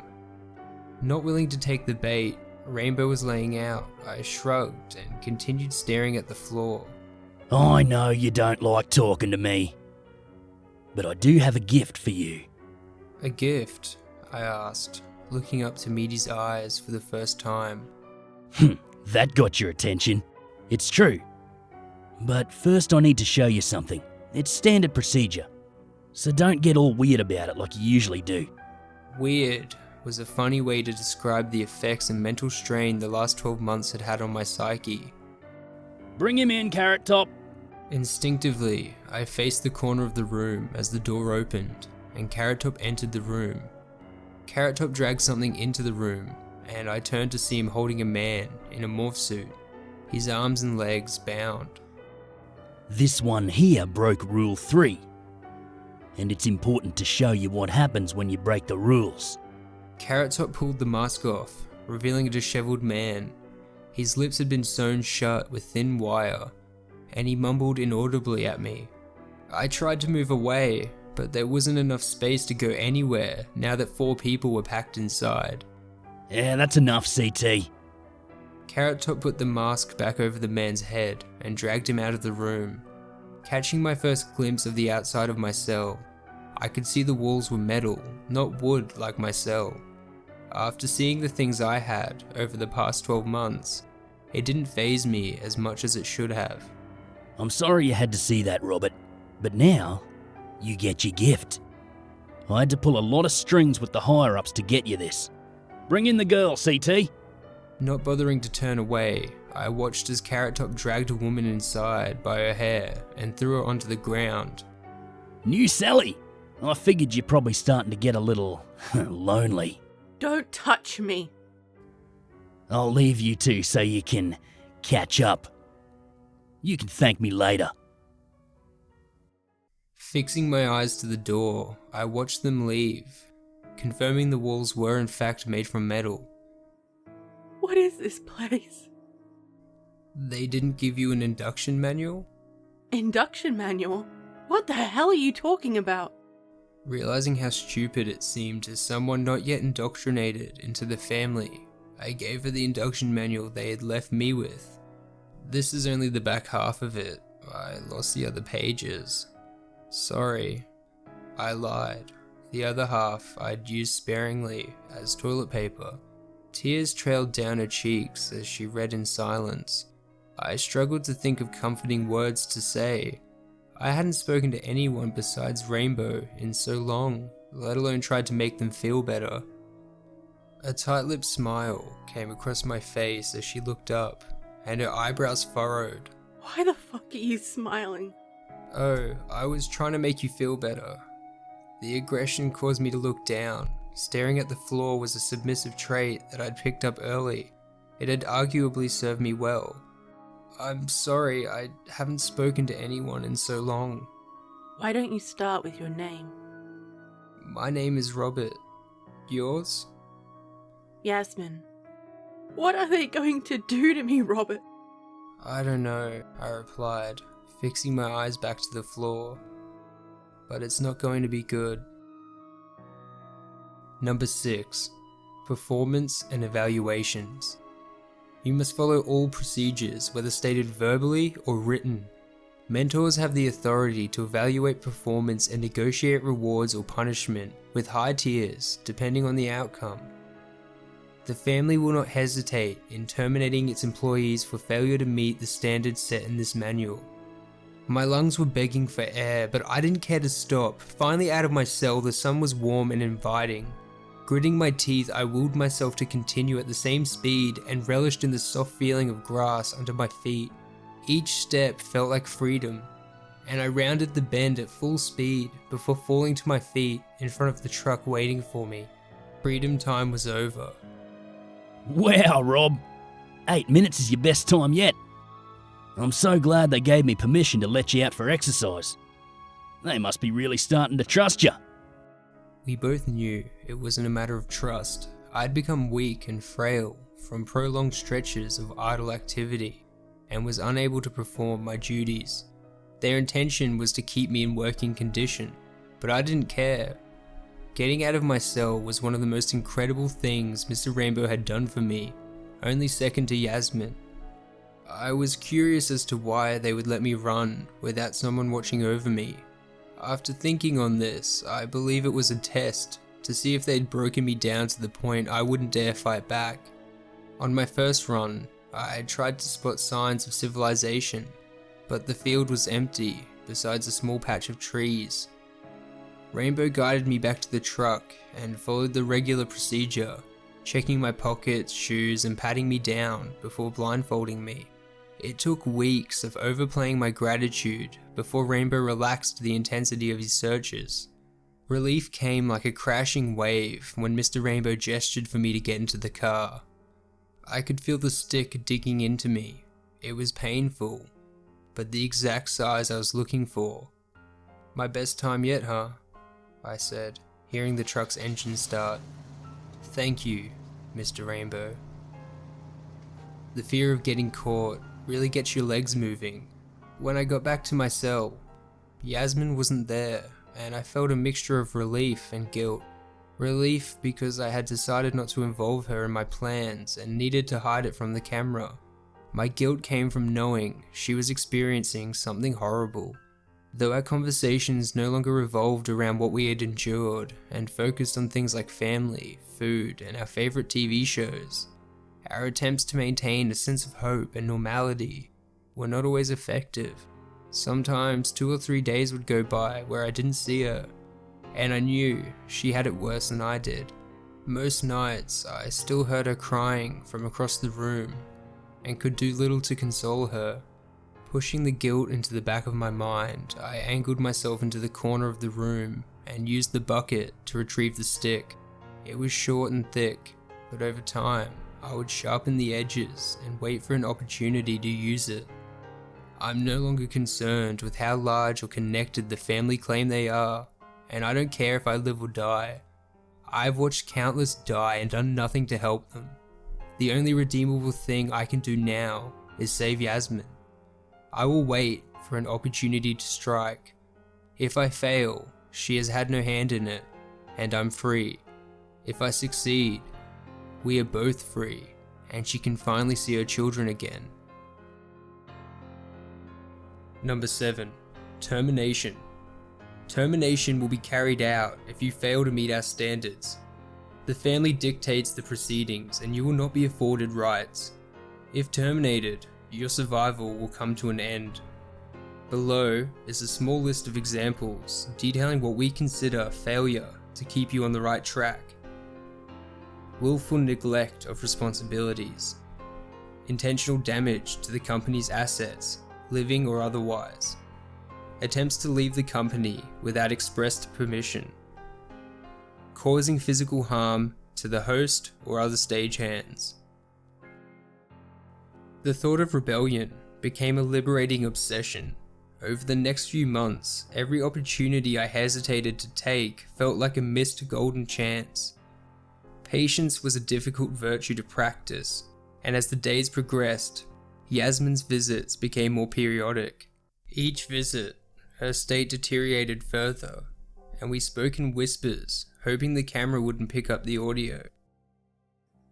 S1: Not willing to take the bait Rainbow was laying out, I shrugged and continued staring at the floor.
S3: I know you don't like talking to me, but I do have a gift for you.
S1: A gift? I asked, looking up to Meaty's eyes for the first time.
S3: That got your attention. It's true. But first I need to show you something. It's standard procedure. So don't get all weird about it like you usually do.
S1: Weird was a funny way to describe the effects and mental strain the last 12 months had had on my psyche.
S3: Bring him in, Carrot Top.
S1: Instinctively, I faced the corner of the room as the door opened, and Carrot Top entered the room. Carrot Top dragged something into the room, and I turned to see him holding a man in a morph suit, his arms and legs bound.
S3: This one here broke Rule 3. And it's important to show you what happens when you break the rules.
S1: Carrot Top pulled the mask off, revealing a disheveled man. His lips had been sewn shut with thin wire, and he mumbled inaudibly at me. I tried to move away, but there wasn't enough space to go anywhere now that 4 people were packed inside.
S3: Yeah, that's enough, CT.
S1: Carrot Top put the mask back over the man's head and dragged him out of the room. Catching my first glimpse of the outside of my cell, I could see the walls were metal, not wood like my cell. After seeing the things I had over the past 12 months, it didn't faze me as much as it should have.
S3: I'm sorry you had to see that, Robert, but now you get your gift. I had to pull a lot of strings with the higher-ups to get you this. Bring in the girl, CT.
S1: Not bothering to turn away, I watched as Carrot Top dragged a woman inside by her hair and threw her onto the ground.
S3: New Sally. I figured you're probably starting to get a little lonely.
S7: Don't touch me.
S3: I'll leave you two so you can catch up. You can thank me later.
S1: Fixing my eyes to the door, I watched them leave, confirming the walls were in fact made from metal.
S7: What is this place?
S1: They didn't give you an induction manual?
S7: Induction manual? What the hell are you talking about?
S1: Realizing how stupid it seemed to someone not yet indoctrinated into the family, I gave her the induction manual they had left me with. This is only the back half of it. I lost the other pages. Sorry. I lied. The other half I'd used sparingly as toilet paper. Tears trailed down her cheeks as she read in silence. I struggled to think of comforting words to say. I hadn't spoken to anyone besides Rainbow in so long, let alone tried to make them feel better. A tight-lipped smile came across my face as she looked up, and her eyebrows furrowed.
S7: Why the fuck are you smiling?
S1: Oh, I was trying to make you feel better. The aggression caused me to look down. Staring at the floor was a submissive trait that I'd picked up early. It had arguably served me well. I'm sorry, I haven't spoken to anyone in so long.
S7: Why don't you start with your name?
S1: My name is Robert. Yours?
S7: Yasmin. What are they going to do to me, Robert?
S1: I don't know, I replied, fixing my eyes back to the floor. But it's not going to be good. Number 6. Performance and evaluations. You must follow all procedures, whether stated verbally or written. Mentors have the authority to evaluate performance and negotiate rewards or punishment with high tiers, depending on the outcome. The family will not hesitate in terminating its employees for failure to meet the standards set in this manual. My lungs were begging for air, but I didn't care to stop. Finally out of my cell, the sun was warm and inviting. Gritting my teeth, I willed myself to continue at the same speed and relished in the soft feeling of grass under my feet. Each step felt like freedom, and I rounded the bend at full speed before falling to my feet in front of the truck waiting for me. Freedom time was over.
S3: Wow, Rob. 8 minutes is your best time yet. I'm so glad they gave me permission to let you out for exercise. They must be really starting to trust you.
S1: We both knew it wasn't a matter of trust. I'd become weak and frail from prolonged stretches of idle activity and was unable to perform my duties. Their intention was to keep me in working condition, but I didn't care. Getting out of my cell was one of the most incredible things Mr. Rainbow had done for me, only second to Yasmin. I was curious as to why they would let me run without someone watching over me. After thinking on this, I believe it was a test to see if they'd broken me down to the point I wouldn't dare fight back. On my first run, I tried to spot signs of civilization, but the field was empty besides a small patch of trees. Rainbow guided me back to the truck and followed the regular procedure, checking my pockets, shoes, and patting me down before blindfolding me. It took weeks of overplaying my gratitude before Rainbow relaxed the intensity of his searches. Relief came like a crashing wave when Mr. Rainbow gestured for me to get into the car. I could feel the stick digging into me. It was painful, but the exact size I was looking for. My best time yet, huh? I said, hearing the truck's engine start. Thank you, Mr. Rainbow. The fear of getting caught really gets your legs moving. When I got back to my cell, Yasmin wasn't there, and I felt a mixture of relief and guilt. Relief because I had decided not to involve her in my plans and needed to hide it from the camera. My guilt came from knowing she was experiencing something horrible. Though our conversations no longer revolved around what we had endured and focused on things like family, food, and our favorite TV shows, our attempts to maintain a sense of hope and normality were not always effective. Sometimes 2 or 3 days would go by where I didn't see her, and I knew she had it worse than I did. Most nights I still heard her crying from across the room and could do little to console her. Pushing the guilt into the back of my mind, I angled myself into the corner of the room and used the bucket to retrieve the stick. It was short and thick, but over time, I would sharpen the edges and wait for an opportunity to use it. I'm no longer concerned with how large or connected the family claim they are, and I don't care if I live or die. I've watched countless die and done nothing to help them. The only redeemable thing I can do now is save Yasmin. I will wait for an opportunity to strike. If I fail, she has had no hand in it, and I'm free. If I succeed, we are both free, and she can finally see her children again. Number 7. Termination. Termination will be carried out if you fail to meet our standards. The family dictates the proceedings and you will not be afforded rights. If terminated, your survival will come to an end. Below is a small list of examples detailing what we consider failure to keep you on the right track. Willful neglect of responsibilities. Intentional damage to the company's assets, living or otherwise. Attempts to leave the company without expressed permission. Causing physical harm to the host or other stagehands. The thought of rebellion became a liberating obsession. Over the next few months, every opportunity I hesitated to take felt like a missed golden chance. Patience was a difficult virtue to practice, and as the days progressed, Yasmin's visits became more periodic. Each visit, her state deteriorated further, and we spoke in whispers, hoping the camera wouldn't pick up the audio.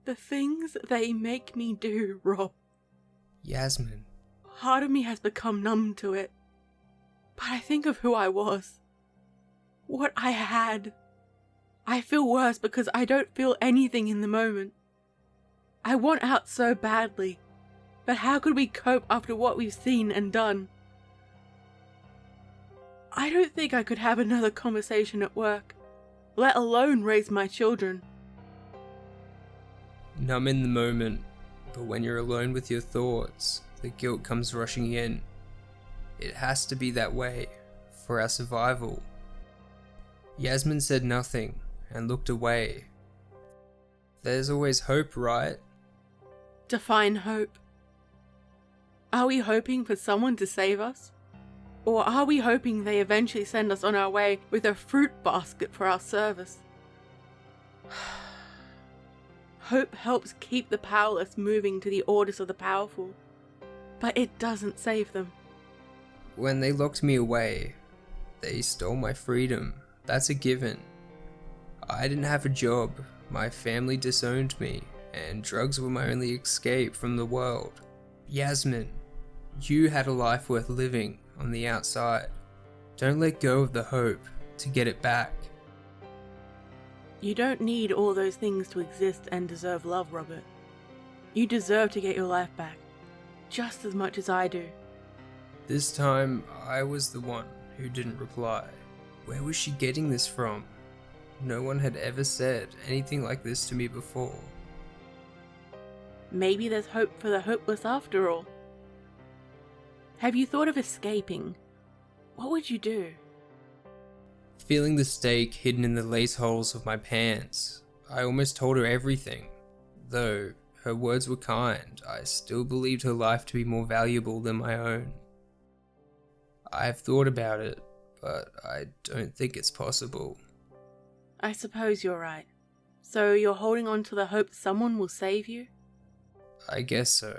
S7: The things they make me do, Rob.
S1: Yasmin.
S7: Part of me has become numb to it. But I think of who I was. What I had. I feel worse because I don't feel anything in the moment. I want out so badly. But how could we cope after what we've seen and done? I don't think I could have another conversation at work, let alone raise my children.
S1: Numb in the moment, but when you're alone with your thoughts, the guilt comes rushing in. It has to be that way, for our survival. Yasmin said nothing, and looked away. There's always hope, right?
S7: Define hope. Are we hoping for someone to save us? Or are we hoping they eventually send us on our way with a fruit basket for our service? Hope helps keep the powerless moving to the orders of the powerful, but it doesn't save them.
S1: When they locked me away, they stole my freedom. That's a given. I didn't have a job, my family disowned me, and drugs were my only escape from the world. Yasmin, you had a life worth living on the outside. Don't let go of the hope to get it back.
S7: You don't need all those things to exist and deserve love, Robert. You deserve to get your life back, just as much as I do.
S1: This time, I was the one who didn't reply. Where was she getting this from? No one had ever said anything like this to me before.
S7: Maybe there's hope for the hopeless after all. Have you thought of escaping? What would you do?
S1: Feeling the stake hidden in the lace holes of my pants, I almost told her everything. Though her words were kind, I still believed her life to be more valuable than my own. I've thought about it, but I don't think it's possible.
S7: I suppose you're right. So you're holding on to the hope someone will save you?
S1: I guess so.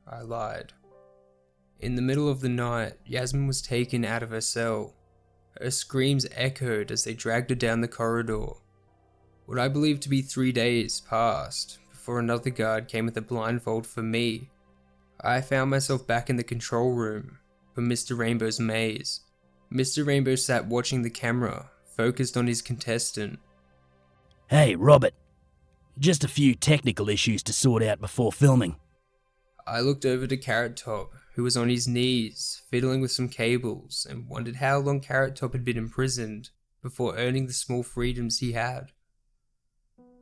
S1: I lied. In the middle of the night, Yasmin was taken out of her cell. Her screams echoed as they dragged her down the corridor. What I believed to be 3 days passed before another guard came with a blindfold for me. I found myself back in the control room for Mr. Rainbow's maze. Mr. Rainbow sat watching the camera, focused on his contestant.
S3: Hey, Robert. Just a few technical issues to sort out before filming.
S1: I looked over to Carrot Top, who was on his knees, fiddling with some cables, and wondered how long Carrot Top had been imprisoned before earning the small freedoms he had.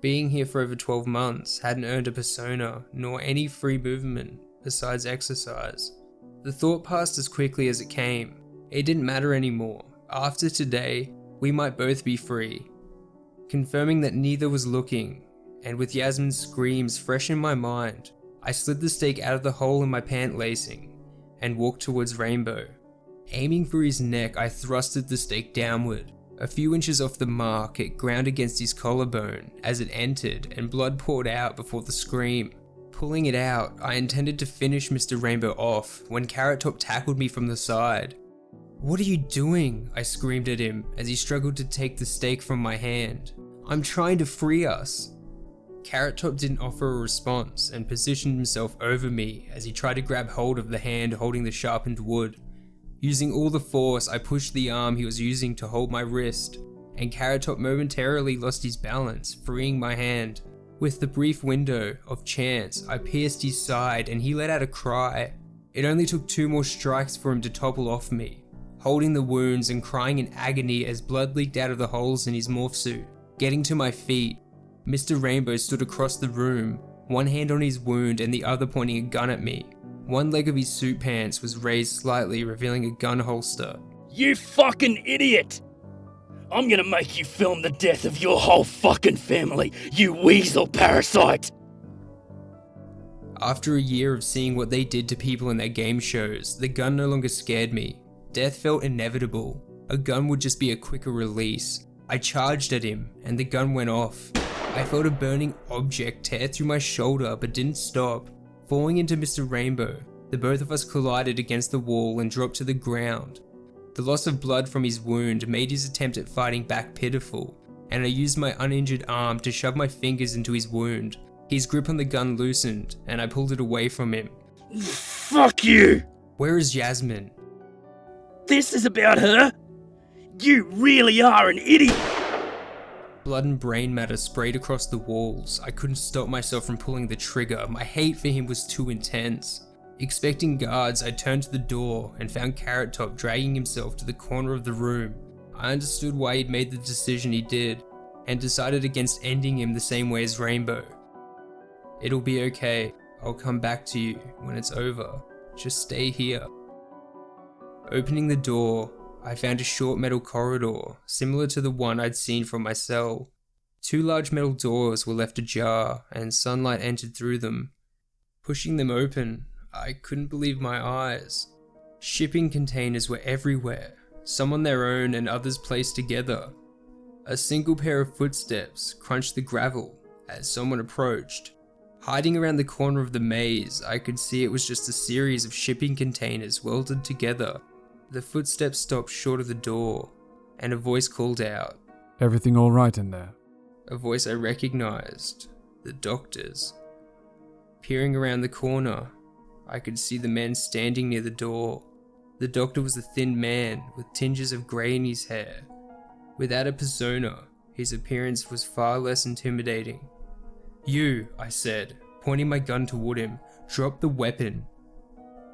S1: Being here for over 12 months hadn't earned a persona, nor any free movement besides exercise. The thought passed as quickly as it came. It didn't matter anymore. After today, we might both be free. Confirming that neither was looking, and with Yasmin's screams fresh in my mind, I slid the stake out of the hole in my pant lacing and walked towards Rainbow. Aiming for his neck, I thrusted the stake downward, A few inches off the mark, it ground against his collarbone as it entered, and blood poured out before the scream. Pulling it out, I intended to finish Mr. Rainbow off when Carrot Top tackled me from the side. "What are you doing?" I screamed at him as he struggled to take the stake from my hand. "I'm trying to free us." Carrot Top didn't offer a response and positioned himself over me as he tried to grab hold of the hand holding the sharpened wood. Using all the force, I pushed the arm he was using to hold my wrist, and Carrot Top momentarily lost his balance, freeing my hand. With the brief window of chance, I pierced his side and he let out a cry. It only took 2 more strikes for him to topple off me, holding the wounds and crying in agony as blood leaked out of the holes in his morph suit. Getting to my feet, Mr. Rainbow stood across the room, one hand on his wound and the other pointing a gun at me. One leg of his suit pants was raised slightly, revealing a gun holster.
S3: You fucking idiot! I'm gonna make you film the death of your whole fucking family, you weasel parasite!
S1: After a year of seeing what they did to people in their game shows, the gun no longer scared me. Death felt inevitable. A gun would just be a quicker release. I charged at him, and the gun went off. I felt a burning object tear through my shoulder but didn't stop. Falling into Mr. Rainbow, the both of us collided against the wall and dropped to the ground. The loss of blood from his wound made his attempt at fighting back pitiful, and I used my uninjured arm to shove my fingers into his wound. His grip on the gun loosened, and I pulled it away from him.
S3: Fuck you!
S1: "Where is Yasmin?"
S3: This is about her? You really are an idiot!
S1: Blood and brain matter sprayed across the walls. I couldn't stop myself from pulling the trigger. My hate for him was too intense. Expecting guards, I turned to the door and found Carrot Top dragging himself to the corner of the room. I understood why he'd made the decision he did, and decided against ending him the same way as Rainbow. "It'll be okay. I'll come back to you when it's over. Just stay here." Opening the door, I found a short metal corridor, similar to the one I'd seen from my cell. 2 large metal doors were left ajar, and sunlight entered through them. Pushing them open, I couldn't believe my eyes. Shipping containers were everywhere, some on their own and others placed together. A single pair of footsteps crunched the gravel as someone approached. Hiding around the corner of the maze, I could see it was just a series of shipping containers welded together. The footsteps stopped short of the door, and a voice called out.
S5: "Everything all right in there?"
S1: A voice I recognized, the doctor's. Peering around the corner, I could see the man standing near the door. The doctor was a thin man with tinges of grey in his hair. Without a persona, his appearance was far less intimidating. "You," I said, pointing my gun toward him, "drop the weapon."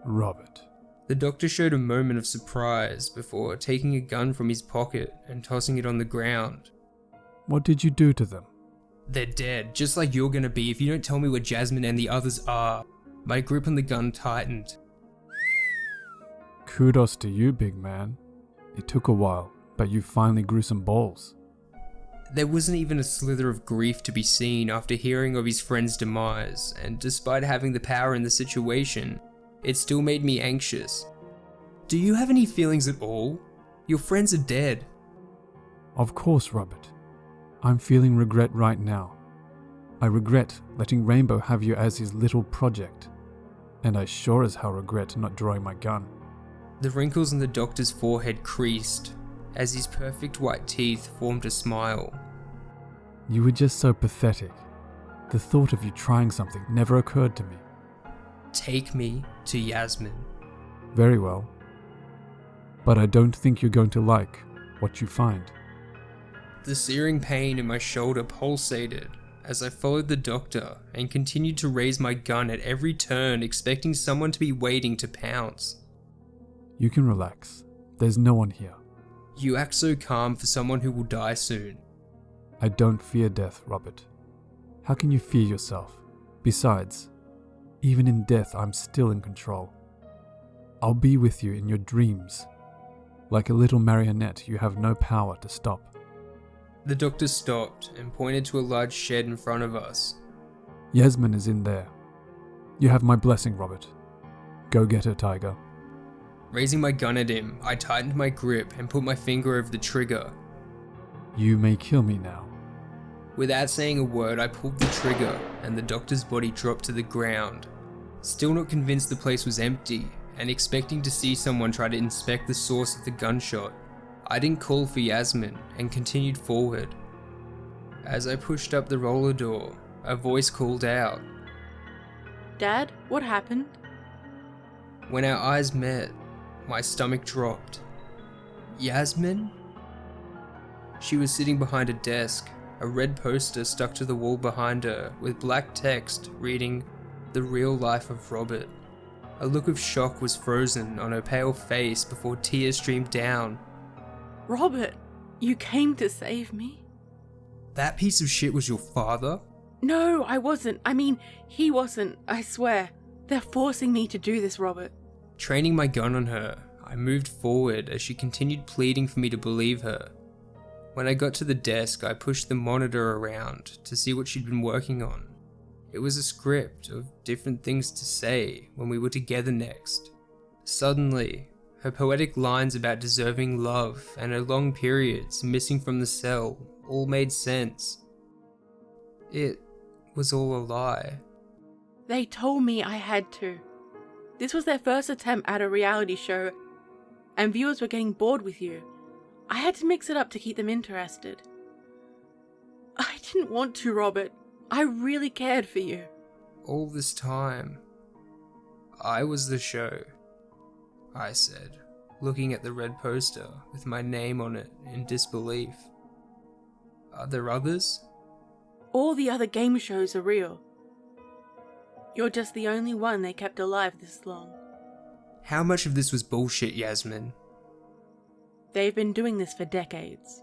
S5: "Robert."
S1: The doctor showed a moment of surprise before taking a gun from his pocket and tossing it on the ground.
S5: "What did you do to them?"
S1: "They're dead, just like you're gonna be if you don't tell me where Jasmine and the others are." My grip on the gun tightened.
S5: "Kudos to you, big man. It took a while, but you finally grew some balls."
S1: There wasn't even a slither of grief to be seen after hearing of his friend's demise, and despite having the power in the situation, it still made me anxious. "Do you have any feelings at all? Your friends are dead."
S5: "Of course, Robert. I'm feeling regret right now. I regret letting Rainbow have you as his little project. And I sure as hell regret not drawing my gun."
S1: The wrinkles on the doctor's forehead creased, as his perfect white teeth formed a smile.
S5: "You were just so pathetic. The thought of you trying something never occurred to me."
S1: "Take me to Yasmin."
S5: "Very well. But I don't think you're going to like what you find."
S1: The searing pain in my shoulder pulsated as I followed the doctor and continued to raise my gun at every turn, expecting someone to be waiting to pounce.
S5: "You can relax. There's no one here."
S1: "You act so calm for someone who will die soon."
S5: "I don't fear death, Robert. How can you fear yourself? Besides, even in death I'm still in control. I'll be with you in your dreams. Like a little marionette you have no power to stop."
S1: The doctor stopped and pointed to a large shed in front of us.
S5: "Yasmin is in there. You have my blessing, Robert. Go get her, Tiger."
S1: Raising my gun at him, I tightened my grip and put my finger over the trigger.
S5: You may kill me now.
S1: Without saying a word, I pulled the trigger and the doctor's body dropped to the ground. Still not convinced the place was empty, and expecting to see someone try to inspect the source of the gunshot, I didn't call for Yasmin and continued forward. As I pushed up the roller door, a voice called out.
S7: Dad, what happened?
S1: When our eyes met, my stomach dropped. Yasmin? She was sitting behind a desk, a red poster stuck to the wall behind her with black text reading, "The Real Life of Robert." A look of shock was frozen on her pale face before tears streamed down.
S7: Robert, you came to save me?
S1: That piece of shit was your father?
S7: No, I wasn't. I mean, he wasn't, I swear. They're forcing me to do this, Robert.
S1: Training my gun on her, I moved forward as she continued pleading for me to believe her. When I got to the desk, I pushed the monitor around to see what she'd been working on. It was a script of different things to say when we were together next. Suddenly, her poetic lines about deserving love and her long periods missing from the cell all made sense. It was all a lie.
S7: They told me I had to. This was their first attempt at a reality show, and viewers were getting bored with you. I had to mix it up to keep them interested. I didn't want to, Robert. I really cared for you.
S1: All this time, I was the show, I said, looking at the red poster with my name on it in disbelief. Are there others?
S7: All the other game shows are real. You're just the only one they kept alive this long.
S1: How much of this was bullshit, Yasmin?
S7: They've been doing this for decades.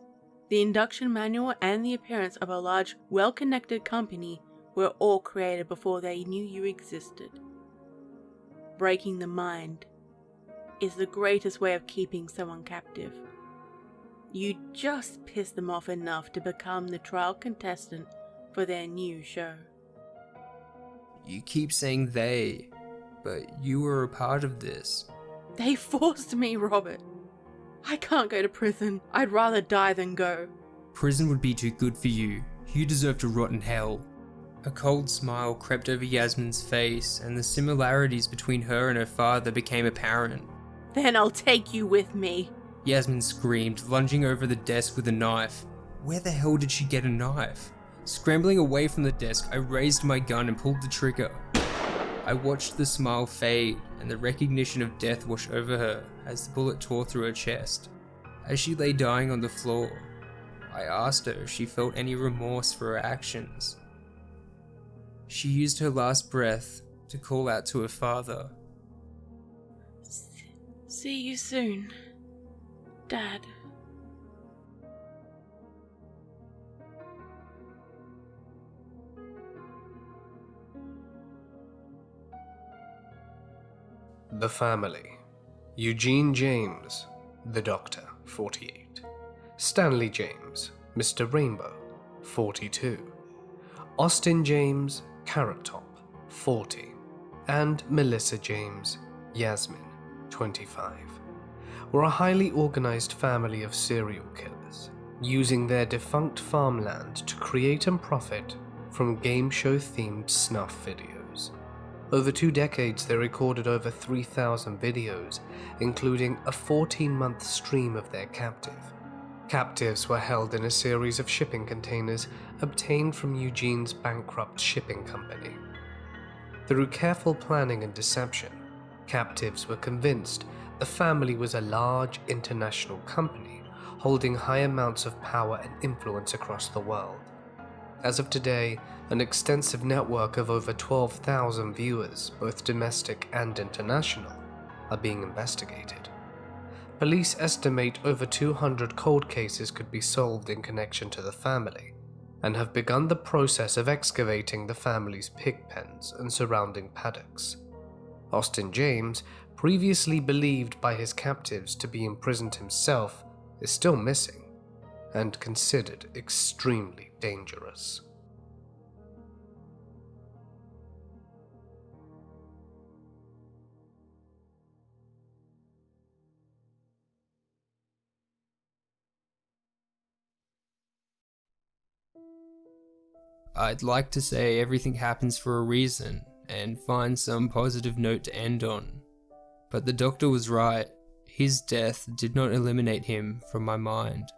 S7: The induction manual and the appearance of a large, well-connected company were all created before they knew you existed. Breaking the mind is the greatest way of keeping someone captive. You just piss them off enough to become the trial contestant for their new show.
S1: You keep saying they, but you were a part of this.
S7: They forced me, Robert. I can't go to prison. I'd rather die than go.
S1: Prison would be too good for you. You deserve to rot in hell. A cold smile crept over Yasmin's face, and the similarities between her and her father became apparent.
S7: Then I'll take you with me.
S1: Yasmin screamed, lunging over the desk with a knife. Where the hell did she get a knife? Scrambling away from the desk, I raised my gun and pulled the trigger. I watched the smile fade and the recognition of death wash over her as the bullet tore through her chest. As she lay dying on the floor, I asked her if she felt any remorse for her actions. She used her last breath to call out to her father.
S7: See you soon, Dad.
S8: The family. Eugene James, the Doctor, 48. Stanley James, Mr. Rainbow, 42. Austin James, Carrot Top, 40. And Melissa James, Yasmin, 25. Were a highly organized family of serial killers, using their defunct farmland to create and profit from game show themed snuff videos. Over 2 decades, they recorded over 3,000 videos, including a 14-month stream of their captive. Captives were held in a series of shipping containers obtained from Eugene's bankrupt shipping company. Through careful planning and deception, captives were convinced the family was a large international company holding high amounts of power and influence across the world. As of today, an extensive network of over 12,000 viewers, both domestic and international, are being investigated. Police estimate over 200 cold cases could be solved in connection to the family, and have begun the process of excavating the family's pig pens and surrounding paddocks. Austin James, previously believed by his captives to be imprisoned himself, is still missing, and considered extremely dangerous.
S1: I'd like to say everything happens for a reason and find some positive note to end on. But the doctor was right. His death did not eliminate him from my mind.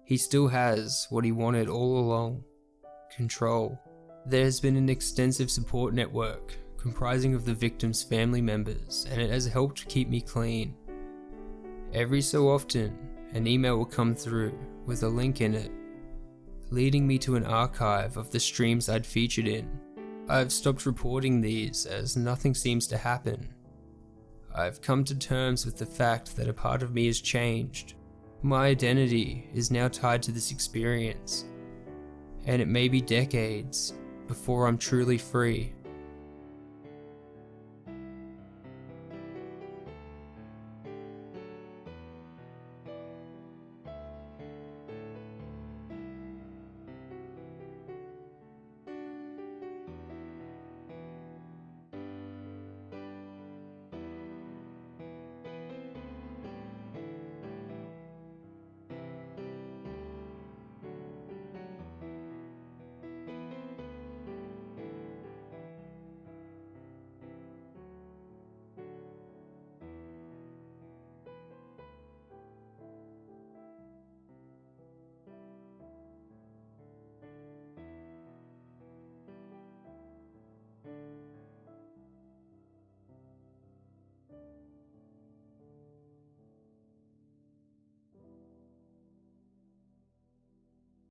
S1: He still has what he wanted all along: control. There's been an extensive support network comprising of the victim's family members, and it has helped keep me clean. Every so often, an email will come through with a link in it, leading me to an archive of the streams I'd featured in. I've stopped reporting these as nothing seems to happen. I've come to terms with the fact that a part of me has changed. My identity is now tied to this experience, and it may be decades before I'm truly free.